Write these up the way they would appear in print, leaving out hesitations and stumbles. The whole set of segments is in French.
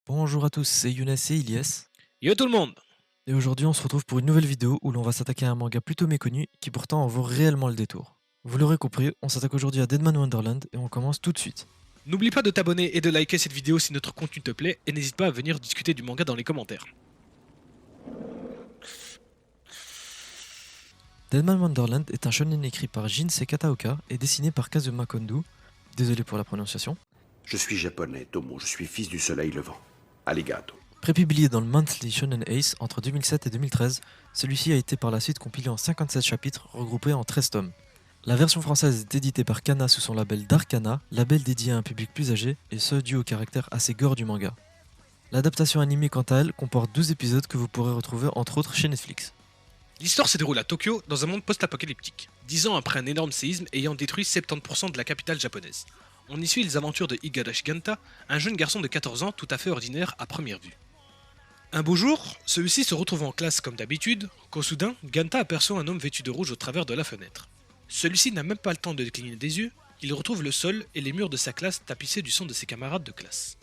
Bonjour à tous, c'est Younes et Ilyes. Yo tout le monde! Et aujourd'hui, on se retrouve pour une nouvelle vidéo où l'on va s'attaquer à un manga plutôt méconnu qui pourtant en vaut réellement le détour. Vous l'aurez compris, on s'attaque aujourd'hui à Deadman Wonderland et on commence tout de suite. N'oublie pas de t'abonner et de liker cette vidéo si notre contenu te plaît et n'hésite pas à venir discuter du manga dans les commentaires. Deadman Wonderland est un shonen écrit par Jinsei Kataoka et dessiné par Kazuma Kondo. Désolé pour la prononciation. Je suis japonais, Tomo, je suis fils du soleil levant. Arigato. Prépublié dans le Monthly Shonen Ace entre 2007 et 2013, celui-ci a été par la suite compilé en 57 chapitres regroupés en 13 tomes. La version française est éditée par Kana sous son label Darkana, label dédié à un public plus âgé, et ce dû au caractère assez gore du manga. L'adaptation animée quant à elle comporte 12 épisodes que vous pourrez retrouver entre autres chez Netflix. L'histoire se déroule à Tokyo dans un monde post-apocalyptique, 10 ans après un énorme séisme ayant détruit 70% de la capitale japonaise. On y suit les aventures de Igarashi Ganta, un jeune garçon de 14 ans tout à fait ordinaire à première vue. Un beau jour, celui-ci se retrouve en classe comme d'habitude, quand soudain, Ganta aperçoit un homme vêtu de rouge au travers de la fenêtre. Celui-ci n'a même pas le temps de cligner des yeux, il retrouve le sol et les murs de sa classe tapissés du sang de ses camarades de classe.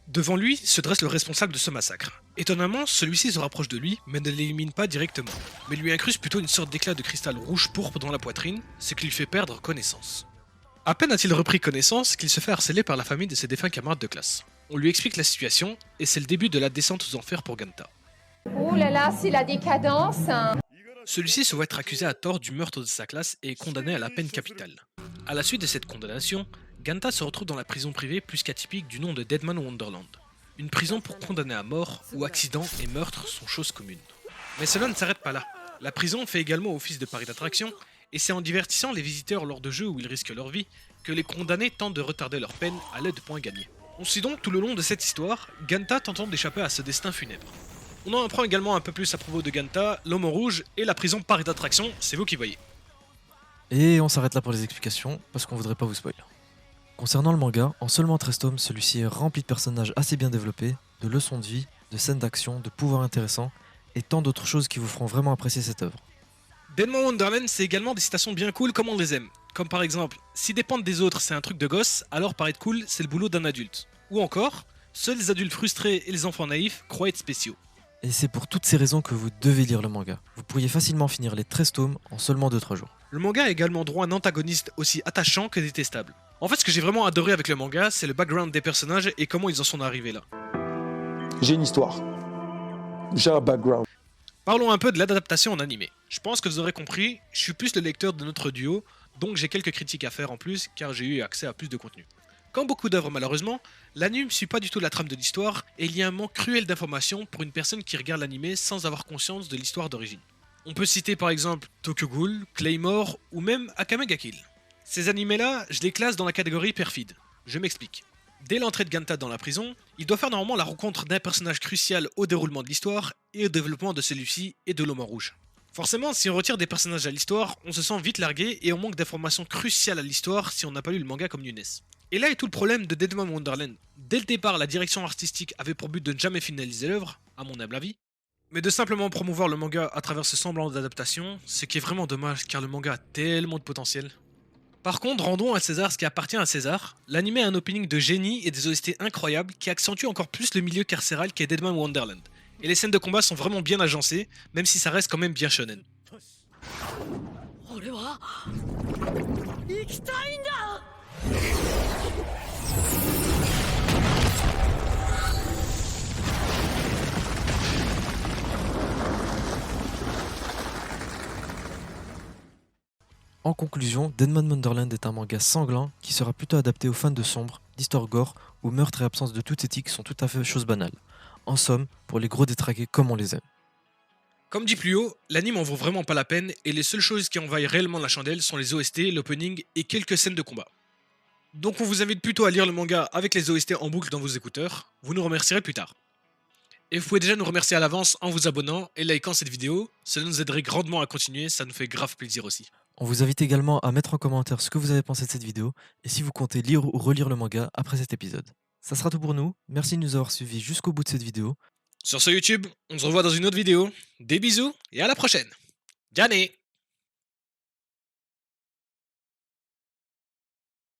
Devant lui se dresse le responsable de ce massacre. Étonnamment, celui-ci se rapproche de lui, mais ne l'élimine pas directement, mais lui incruste plutôt une sorte d'éclat de cristal rouge-pourpre dans la poitrine, ce qui lui fait perdre connaissance. À peine a-t-il repris connaissance qu'il se fait harceler par la famille de ses défunts camarades de classe. On lui explique la situation, et c'est le début de la descente aux enfers pour Ganta. Oh là là, c'est la décadence, hein. Celui-ci se voit être accusé à tort du meurtre de sa classe et est condamné à la peine capitale. À la suite de cette condamnation, Ganta se retrouve dans la prison privée plus qu'atypique du nom de Deadman Wonderland. Une prison pour condamnés à mort, où accidents et meurtres sont choses communes. Mais cela ne s'arrête pas là. La prison fait également office de parc d'attraction, et c'est en divertissant les visiteurs lors de jeux où ils risquent leur vie que les condamnés tentent de retarder leur peine à l'aide de points gagnés. On suit donc tout le long de cette histoire, Ganta tentant d'échapper à ce destin funèbre. On en apprend également un peu plus à propos de Ganta, l'homme en rouge et la prison parc d'attraction, c'est vous qui voyez. Et on s'arrête là pour les explications, parce qu'on voudrait pas vous spoiler. Concernant le manga, en seulement 13 tomes, celui-ci est rempli de personnages assez bien développés, de leçons de vie, de scènes d'action, de pouvoirs intéressants, et tant d'autres choses qui vous feront vraiment apprécier cette œuvre. Deadman Wonderland, c'est également des citations bien cool comme on les aime. Comme par exemple, si dépendre des autres c'est un truc de gosse, alors paraître cool c'est le boulot d'un adulte. Ou encore, seuls les adultes frustrés et les enfants naïfs croient être spéciaux. Et c'est pour toutes ces raisons que vous devez lire le manga. Vous pourriez facilement finir les 13 tomes en seulement 2-3 jours. Le manga a également droit à un antagoniste aussi attachant que détestable. En fait, ce que j'ai vraiment adoré avec le manga, c'est le background des personnages et comment ils en sont arrivés là. J'ai une histoire. J'ai un background. Parlons un peu de l'adaptation en animé. Je pense que vous aurez compris, je suis plus le lecteur de notre duo, donc j'ai quelques critiques à faire en plus car j'ai eu accès à plus de contenu. Comme beaucoup d'œuvres malheureusement, l'anime ne suit pas du tout la trame de l'histoire et il y a un manque cruel d'informations pour une personne qui regarde l'animé sans avoir conscience de l'histoire d'origine. On peut citer par exemple Tokyo Ghoul, Claymore ou même Akame ga Kill. Ces animés-là, je les classe dans la catégorie perfide. Je m'explique. Dès l'entrée de Ganta dans la prison, il doit faire normalement la rencontre d'un personnage crucial au déroulement de l'histoire et au développement de celui-ci et de l'homme en rouge. Forcément, si on retire des personnages à l'histoire, on se sent vite largué et on manque d'informations cruciales à l'histoire si on n'a pas lu le manga comme Younes. Et là est tout le problème de Deadman Wonderland. Dès le départ, la direction artistique avait pour but de ne jamais finaliser l'œuvre, à mon humble avis, mais de simplement promouvoir le manga à travers ce semblant d'adaptation, ce qui est vraiment dommage car le manga a tellement de potentiel. Par contre, rendons à César ce qui appartient à César. L'anime a un opening de génie et des OST incroyables qui accentuent encore plus le milieu carcéral qu'est Deadman Wonderland. Et les scènes de combat sont vraiment bien agencées, même si ça reste quand même bien shonen. En conclusion, Deadman Wonderland est un manga sanglant qui sera plutôt adapté aux fans de sombre, d'histoire gore, où meurtre et absence de toute éthique sont tout à fait choses banales. En somme, pour les gros détraqués comme on les aime. Comme dit plus haut, l'anime en vaut vraiment pas la peine et les seules choses qui envahissent réellement la chandelle sont les OST, l'opening et quelques scènes de combat. Donc on vous invite plutôt à lire le manga avec les OST en boucle dans vos écouteurs, vous nous remercierez plus tard. Et vous pouvez déjà nous remercier à l'avance en vous abonnant et likant cette vidéo, cela nous aiderait grandement à continuer, ça nous fait grave plaisir aussi. On vous invite également à mettre en commentaire ce que vous avez pensé de cette vidéo et si vous comptez lire ou relire le manga après cet épisode. Ça sera tout pour nous, merci de nous avoir suivis jusqu'au bout de cette vidéo. Sur ce YouTube, on se revoit dans une autre vidéo, des bisous et à la prochaine. Jane!